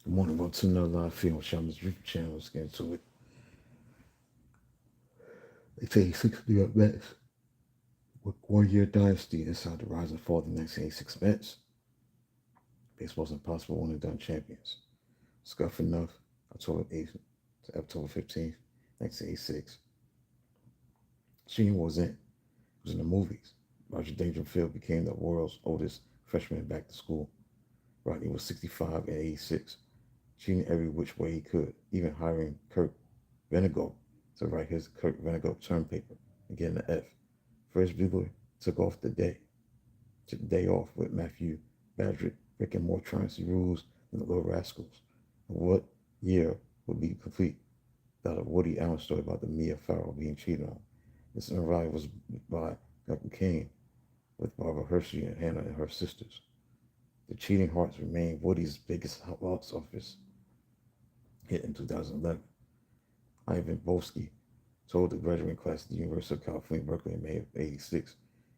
Good morning. Welcome to another live feed on Shaman's YouTube channel. Let's get into it. They say 6 New York Mets with 1 year dynasty inside the rise and fall of the 1986 Mets. Baseball's impossible one and done champions. Scuff enough, October 8th to October 15th, 1986. Sheen was in. It was in the movies. Roger Dangerfield became the world's oldest freshman back to school. Rodney was 65 and 86. Cheating every which way he could, even hiring Kurt Vonnegut to write his Kurt Vonnegut term paper and getting an F. Fred Bugler took the day off with Matthew Badrick breaking more truancy rules than the Little Rascals. And what year would be complete without a Woody Allen story about the Mia Farrow being cheated on? This interview was by Dr. Kane with Barbara Hershey and Hannah and her sisters. The Cheating Hearts remain Woody's biggest box office hit in 2011. Ivan Volsky told the graduating class at the University of California, Berkeley in May of '86,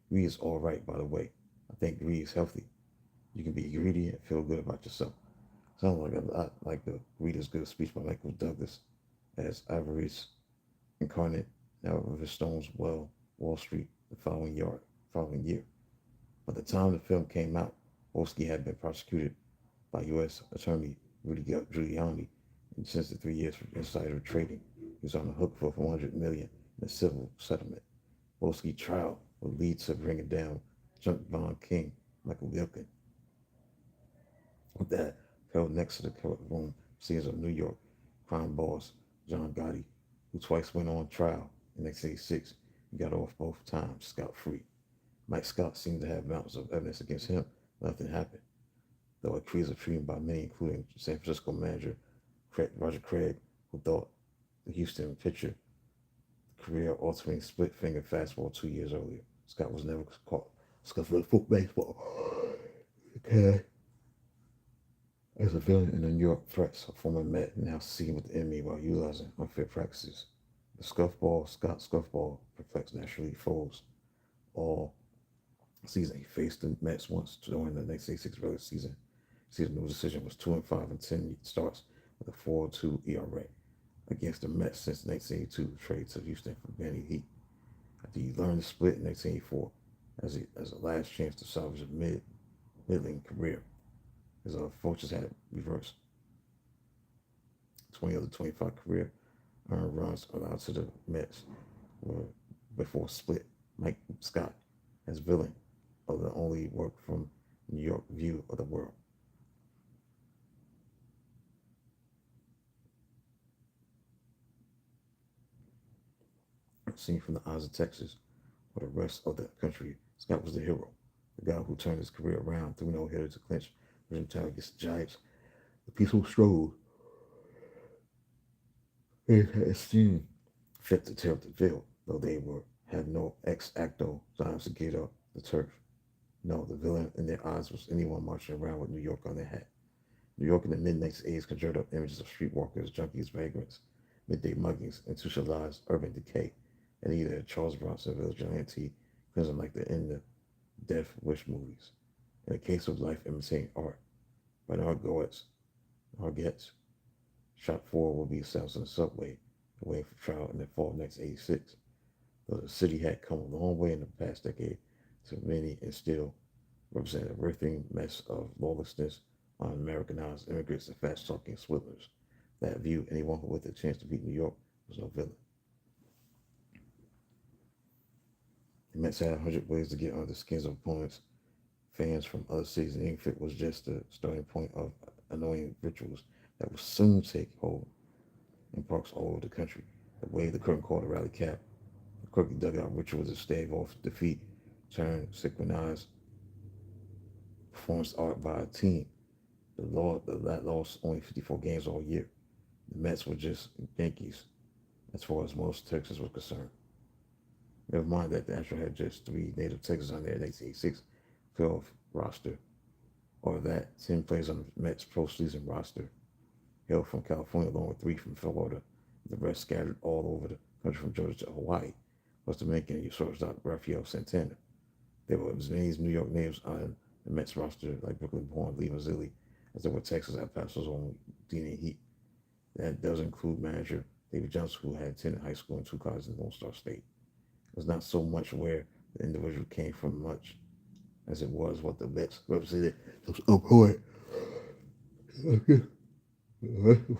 greed is all right, by the way. I think greed is healthy. You can be greedy and feel good about yourself. Sounds like a lot like the Greed is Good speech by Michael Douglas as avarice incarnate now River Stone's Wall Street the following year. By the time the film came out, Volsky had been prosecuted by U.S. Attorney Rudy Giuliani and sentenced to 3 years for insider trading. He was on the hook for $400 million in a civil settlement. Volsky's trial would lead to bringing down junk bond king Michael Gilkin. With that, held next to the courtroom scenes of New York crime boss John Gotti, who twice went on trial in 1986 and got off both times scot-free. Mike Scott seemed to have mountains of evidence against him, but nothing happened, though accused of treating by many, including San Francisco manager Roger Craig, who thought the Houston pitcher career-altering split-finger fastball 2 years earlier. Scott was never caught scuffling foot baseball. Okay. As a villain in the New York Threats, a former Met now seen with the enemy while utilizing unfair practices. The Scott Scuffball, perplexed National League foes all season. He faced the Mets once during the 1986 regular season. No decision was 2-5 in 10 starts with a 4.2 ERA against the Mets since 1982, trade to Houston for Benny Heat. After he learned to split in 1984 as a last chance to salvage a middling career, his fortunes had reversed. 20 of the 25 career earned runs allowed to the Mets were before split. Mike Scott as villain of the only work from New York view of the world. Seen from the eyes of Texas or the rest of the country, Scott was the hero, the guy who turned his career around through no-hitter to clinch division title against the Giants. The peaceful struggle they had esteemed fit to tear up the field, though they had no ex acto signs to get up the turf. No, the villain in their eyes was anyone marching around with New York on their hat. New York in the mid-1980s conjured up images of streetwalkers, junkies, vagrants, midday muggings, institutionalized urban decay, and either Charles Bronson vigilante crimson like the in the Death Wish movies. In a case of life imitating art, Bernard Harget's shot 4 will be established in the subway, away for trial in the fall of 1986. Though the city had come a long way in the past decade, to many and still represent a writhing mess of lawlessness, un-Americanized immigrants, and fast-talking swindlers. That view, anyone who with a chance to beat New York was no villain. The Mets had 100 ways to get under the skins of opponents, fans from other cities, and if it was just the starting point of annoying rituals that would soon take hold in parks all over the country. The wave the curtain called a rally cap, the quirky dugout rituals to stave off defeat, turned synchronized performance art by a team that lost only 54 games all year. The Mets were just Yankees as far as most Texans were concerned. Never mind that the Astros had just 3 native Texans on their 1986 playoff roster, or that 10 players on the Mets postseason roster hailed from California, along with 3 from Florida, the rest scattered all over the country from Georgia to Hawaii, plus Dominican shortstop Rafael Santana. There were as many New York natives on the Mets roster like Brooklyn-born Lee Mazzilli, as they were Texas at Paso's own DNA Heat. That does include manager David Johnson, who had attended high school and two colleges in Lone Star State. It's not so much where the individual came from much as it was what the Mets represented. Oh boy,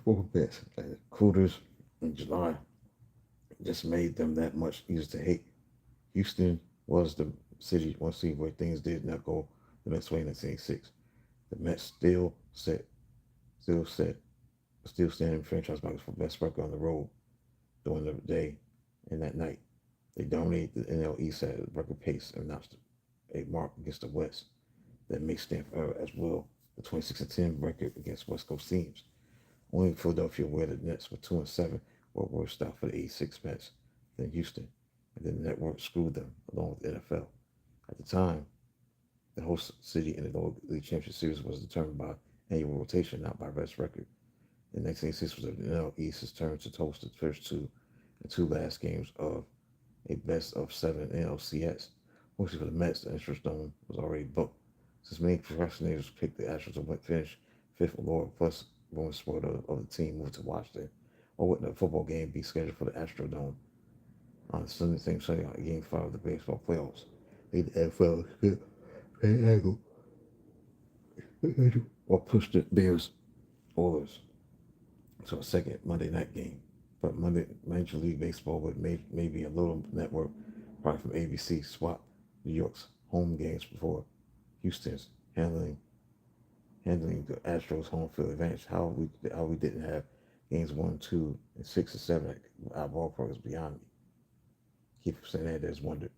four Mets recruiters in July just made them that much easier to hate. Houston was the city, one city where things did not go the next way in 1986. The Mets still set, still standing franchise markers for best record on the road during the day and that night. They dominated the NL East at a record pace and notched a mark against the West that may stand forever as well. The 26-10 record against West Coast teams. Only Philadelphia, where the Nets were 2-7, were worse out for the 86 Mets than Houston, and then the network screwed them along with the NFL. At the time, the host city in the Lower League Championship Series was determined by annual rotation, not by best record. In 1986 was the NL East's turn to host the first two and two last games of a best of seven NLCS. Mostly for the Mets, the Astrodome was already booked. Since many procrastinators picked the Astros to finish fifth or lower, plus bonus sport of the team moved to Washington, or wouldn't a football game be scheduled for the Astrodome on Sunday, same Sunday, on Game 5 of the baseball playoffs? Lead the NFL angle or push the Bears Oilers to a second Monday night game. But Major League Baseball would maybe a little network, probably from ABC, swap New York's home games before Houston's handling the Astros home field advantage. How we didn't have games 1, 2, and 6 and 7 at our ballpark is beyond me. Keep saying that there's wonder.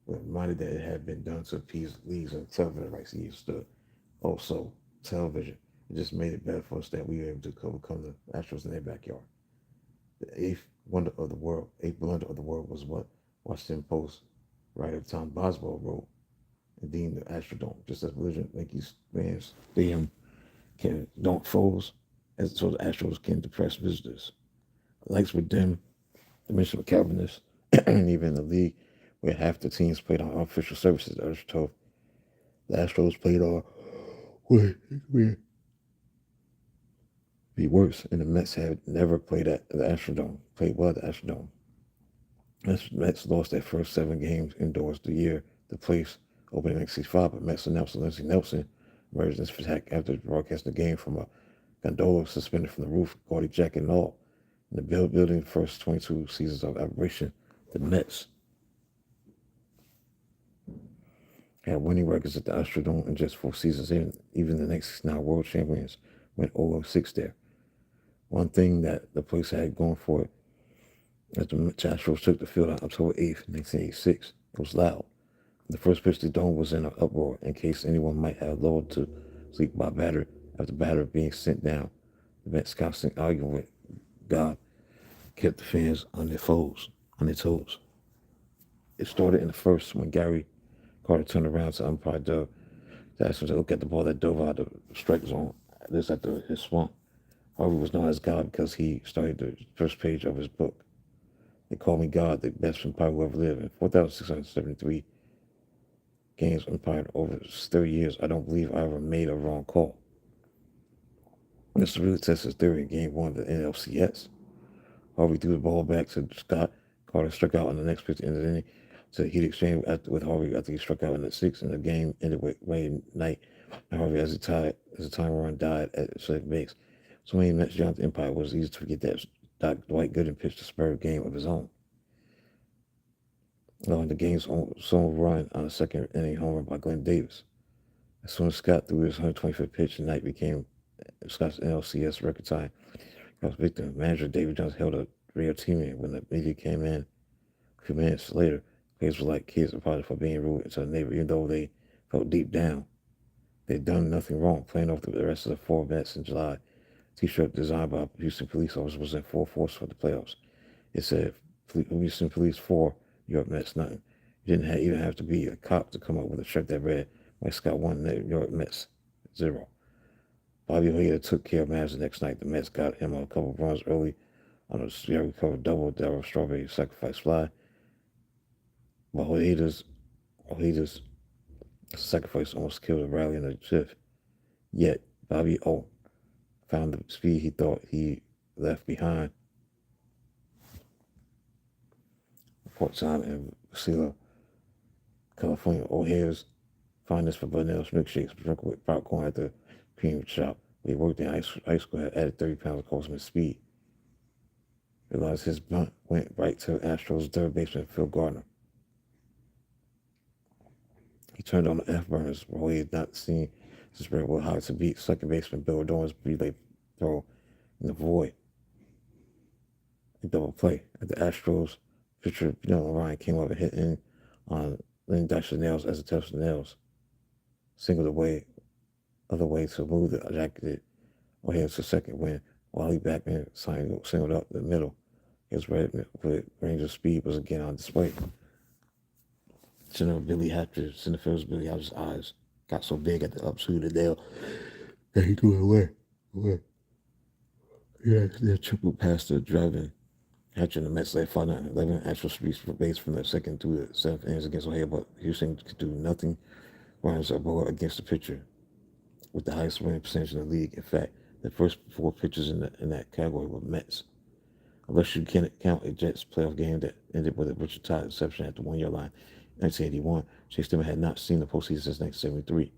But reminded that it had been done to appease leagues and television rights he stood. Also, television. It just made it better for us that we were able to overcome the Astros in their backyard. The eighth blunder of the world was what Washington Post writer Tom Boswell wrote and deemed the Astrodome just as religion Yankees fans stadium can don't foes, as so the Astros can depress visitors. Lights were dim, dimensional cabinets, and even the league where half the teams played on artificial surfaces. The tough. The Astros played on would be worse, and the Mets had never played at the Astrodome. Played well at the Astrodome. The Mets lost their first 7 games indoors the year the place opened in 1965, but Mets announcer Lindsey Nelson emerged in this attack after broadcasting the game from a gondola suspended from the roof, gaudy jacket and all. In the building first 22 seasons of operation, the Mets had winning records at the Astrodome in just 4 seasons. Even the next 9 world champions went 0-6 there. One thing that the place had going for it, as the Astros took the field on October 8th, 1986, it was loud. The first pitch to the dome was in an uproar in case anyone might have lulled to sleep by batter after batter being sent down. The Mets constant arguing with God kept the fans on their toes. It started in the first when Gary Carter turned around to umpire Doug Jackson to look at the ball that dove out of the strike zone. This after his swamp. Harvey was known as God because he started the first page of his book. They called me God, the best umpire who ever lived. In 4,673 games umpired over 30 years, I don't believe I ever made a wrong call. This really tests his theory in Game 1 of the NLCS. Harvey threw the ball back to Scott. Carter struck out on the next pitch in the inning. So he'd exchange with Harvey after he struck out in the 6th, and the game ended with Wayne Knight and Harvey as the time run died at second base. So many Mets jumped the Empire, it was easy to forget that Dwight Gooden pitched a superb game of his own. The game's sole run on a second inning home run by Glenn Davis. As soon as Scott threw his 125th pitch, Knight became Scott's NLCS record time. Victim manager David Jones held a real teammate when the media came in a few minutes later. Players were like kids apologize for being rude to a neighbor, even though they felt deep down they'd done nothing wrong. Playing off the rest of the 4 Mets in July, T-shirt designed by Houston police officers was in full force for the playoffs. It said Houston Police 4, New York Mets nothing. You didn't even have to be a cop to come up with a shirt that read Mike Scott 1, New York Mets 0. Bobby Ojeda took care of matters the next night. The Mets got him a couple of runs early on a recovered double Darryl Strawberry sacrifice fly. But Ojeda's sacrifice almost killed a rally in the 5th. Yet Bobby O found the speed he thought he left behind. Port time in Wasilla, California. O'Hare's fondness for Bunnell's milkshakes sprinkled with popcorn at the cream shop where he worked in high school had added 30 pounds of cosmic speed. Realized his bunt went right to Astros third baseman Phil Gardner. He turned on the F-burners while he had not seen his spread well high to beat second baseman Bill Dorn's relay throw in the void. A double play at the Astros. Pitcher Dylan Ryan came up and hit in on Lynn Dykstra Nails as a test of nails. Singled away, other way to move the jacketed O'Hare to second when Wally Backman singled up the middle. His red with range of speed was again on display. Center Billy Hatcher, center fielder's Billy Hatcher's eyes got so big at the upswing of the nail that he threw it away. Yeah, they triple past the driving Hatcher and the Mets led 5-11 actual speeds for base from the second through the seventh innings against O'Hare, but Houston could do nothing. Runs are ball against the pitcher with the highest winning percentage in the league. In fact, the first four pitchers in that category were Mets. Unless you can count a Jets playoff game that ended with a Richard Todd interception at the 1 yard line in 1981, Chase Tillman had not seen the postseason since 1973.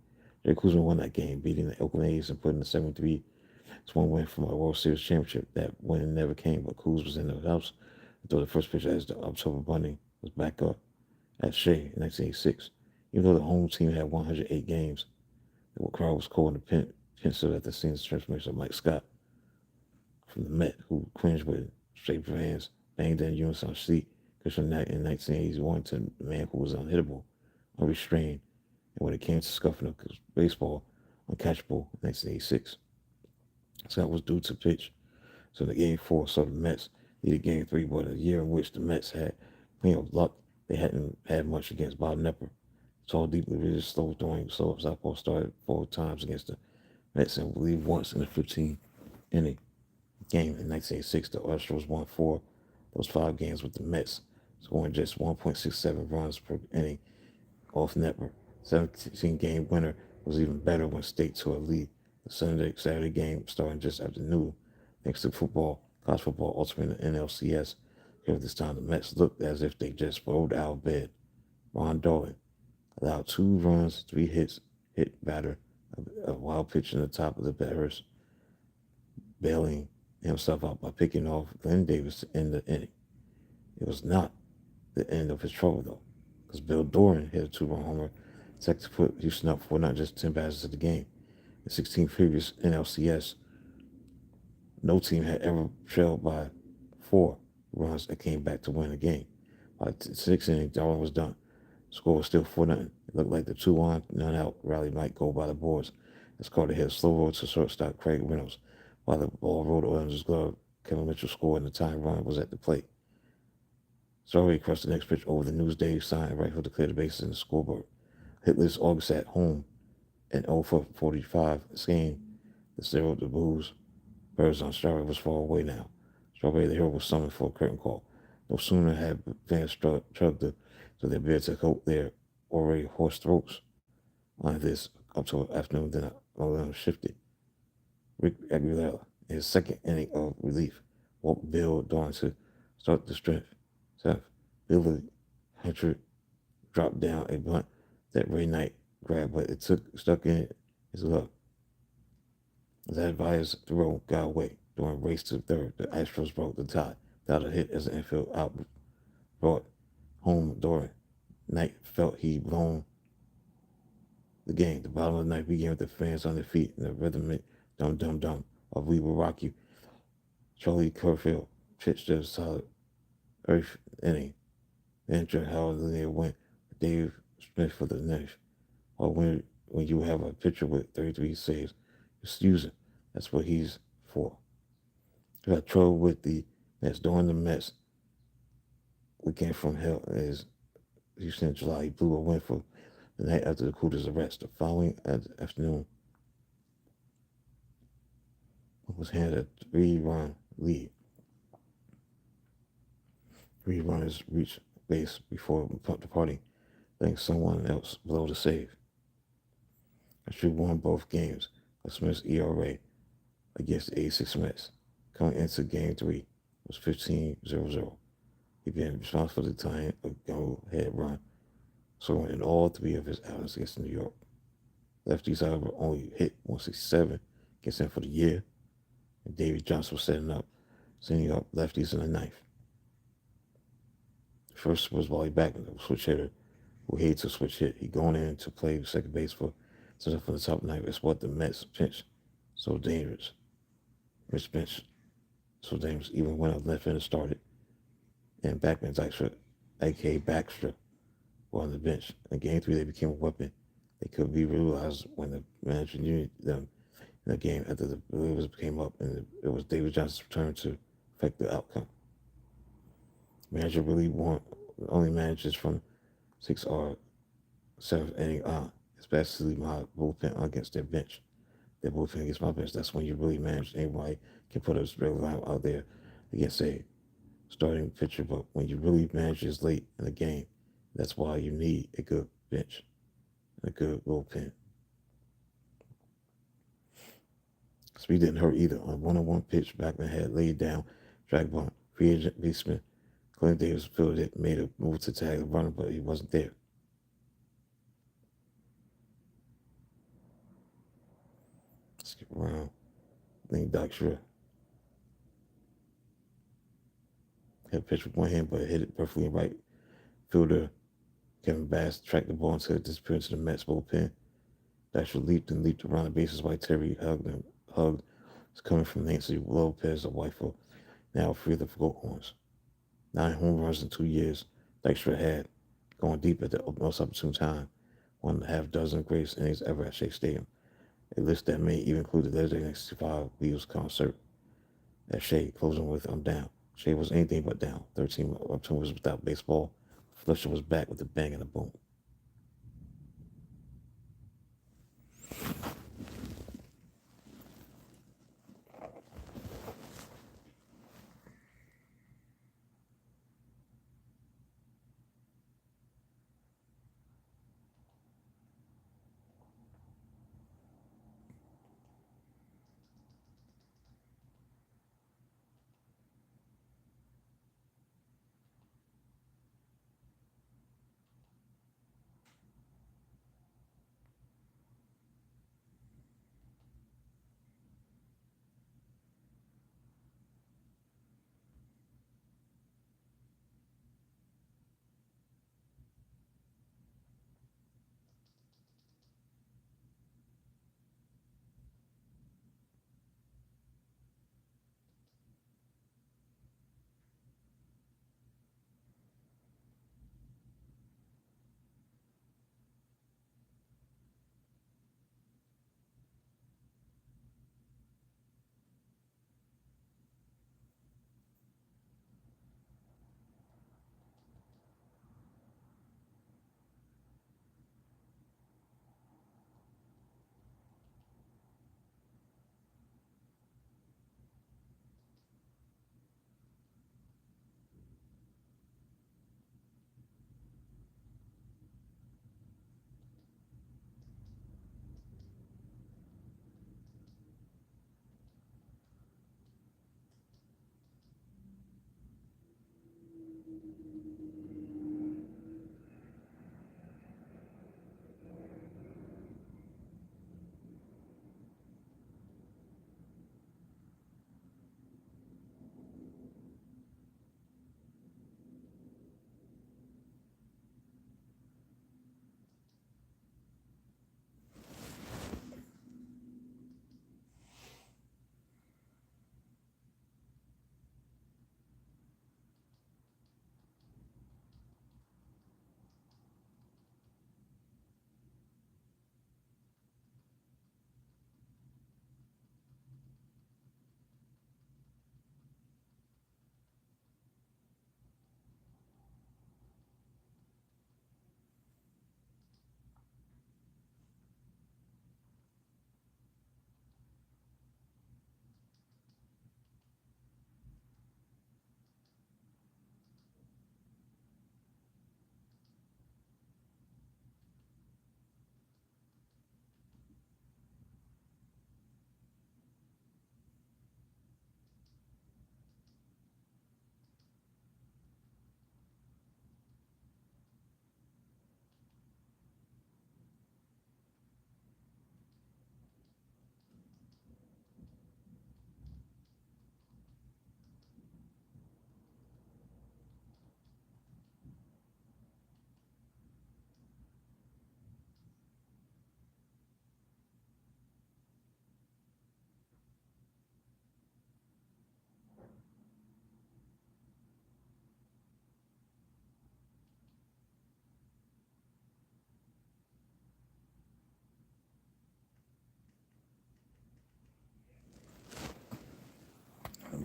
Jerry Koosman won that game, beating the Oakland A's and putting the 73 one win from a World Series championship. That win never came, but Coos was in the house until the first pitch as the October Bunting was back up at Shea in 1986. Even though the home team had 108 games, the crowd was cold in the pencil at the scene's transformation of Mike Scott from the Met, who cringed with straight hands, banged in unison seat, Christian Knack in 1981 to the man who was unhittable, unrestrained, and when it came to scuffing up baseball, uncatchable in 1986. Scott was due to pitch. So the game 4 saw the Mets needed game 3, but a year in which the Mets had plenty of luck, they hadn't had much against Bob Knepper. Tall, deeply rigid, slow-throwing, slow southpaw started 4 times against the Mets and believe once in the 15-inning game in 1986. The Astros won 4 of those 5 games with the Mets, scoring just 1.67 runs per inning off Knepper. 17-game winner was even better when State took a lead. The Saturday game starting just after noon. Thanks to college football, ultimate NLCS. Here this time, the Mets looked as if they just rolled out of bed. Ron Darling allowed 2 runs, 3 hits, hit batter, a wild pitch in the top of the batters, bailing himself out by picking off Glenn Davis to end the inning. It was not the end of his trouble, though, because Bill Doran hit a 2-run homer, to put Houston up for not just 10 passes of the game. In 16 previous NLCS, no team had ever trailed by 4 runs and came back to win a game. By 6 innings, Darwin was done. The score was still 4-0. It looked like the 2-on, none-out rally might go by the boards as Carter hit a slow roll to shortstop Craig Reynolds. While the ball rolled on his glove, Kevin Mitchell scored and the tying run was at the plate. Strawberry crossed the next pitch over the Newsday sign and rifled to clear the bases in the scoreboard. Hitless August at home and 0 for 45 game. The zero the Blues. Birds on Strawberry was far away now. Strawberry, the hero, was summoned for a curtain call. No sooner had fans chugged to their beer to coat their already hoarse throats on this October afternoon than a shifted. Rick Aguilera, in his second inning of relief, walked Bill Doran to start the strength. Billy Hunter dropped down a bunt that Ray Knight grabbed, but it stuck in his glove. As Advire's throw got away, Doran raced to third. The Astros broke the tie without a hit as the infield out brought home Doran. Knight felt he'd blown the game. The bottom of the ninth began with the fans on their feet and the rhythmic dum dum dum of We Will Rock You. Charlie Curfield pitched a solid earth inning. Then Howard Linear went with Dave Smith for the finish. Or when you have a pitcher with 33 saves, just use it. That's what he's for. He got trouble with the Mets. During the Mets weekend from hell is Houston in July. He blew a win for the night after the Cougars' arrest. The following afternoon was handed a 3-run lead. 3 runners reached base before departing, thanks someone else below to save. Astros won both games. of Smith's ERA against the 86 Mets. Coming into Game 3 was 15-0. He been responsible for the tying a go-ahead run, scoring in all three of his outings against New York. Lefties, however, only hit 167 against him for the year, and David Johnson was sending up lefties in the ninth. First was Wally Backman, a switch hitter who hated to switch hit. He going in to play second base for something from the top ninth. It's what the Mets pinch so dangerous. Rich bench so dangerous. Even when a left-hander started, and Backman's extra, aka Baxter, were on the bench. In Game 3, they became a weapon. They could be realized when the manager needed them in the game after the relievers came up, and it was David Johnson's turn to affect the outcome. Manager really only manages from 6 or 7th inning on. It's best to leave my bullpen against their bench. Their bullpen against my bench. That's when you really manage. Anybody can put a regular line out there against a starting pitcher, but when you really manage this late in the game, that's why you need a good bench and a good bullpen. Speed didn't hurt either. On a one-on-one pitch, Backman had laid down, drag bunt, free agent baseman Glenn Davis fielded it, made a move to tag the runner, but he wasn't there. Skip around. I think Doc Schroeder had a pitch with one hand, but hit it perfectly right. Fielder Kevin Bass tracked the ball until it disappeared into the Mets bullpen. Doc Schroeder leaped around the bases while Terry hugged. It's coming from Nancy Lopez, a wife of now free of the Goldhorns. 9 home runs in 2 years. Dykstra had going deep at the most opportune time. 1.5 dozen greatest innings ever at Shea Stadium. A list that may even include the legendary 65 Beatles concert at Shea, closing with "I'm Down." Shea was anything but down. 13 opportunities without baseball. Fletcher was back with a bang and a boom.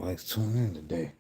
Nobody's tuning in today.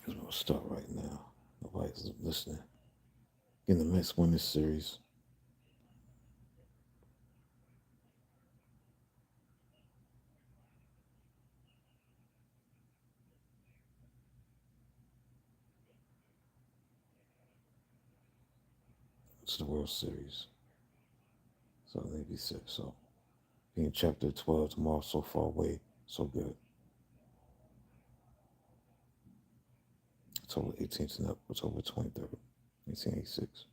Because we'll start right now. Nobody's listening. In the Mets win this series. It's the World Series. So they be sick. So being chapter 12 tomorrow, so far away, so good. October 18th and October 23rd, 1886.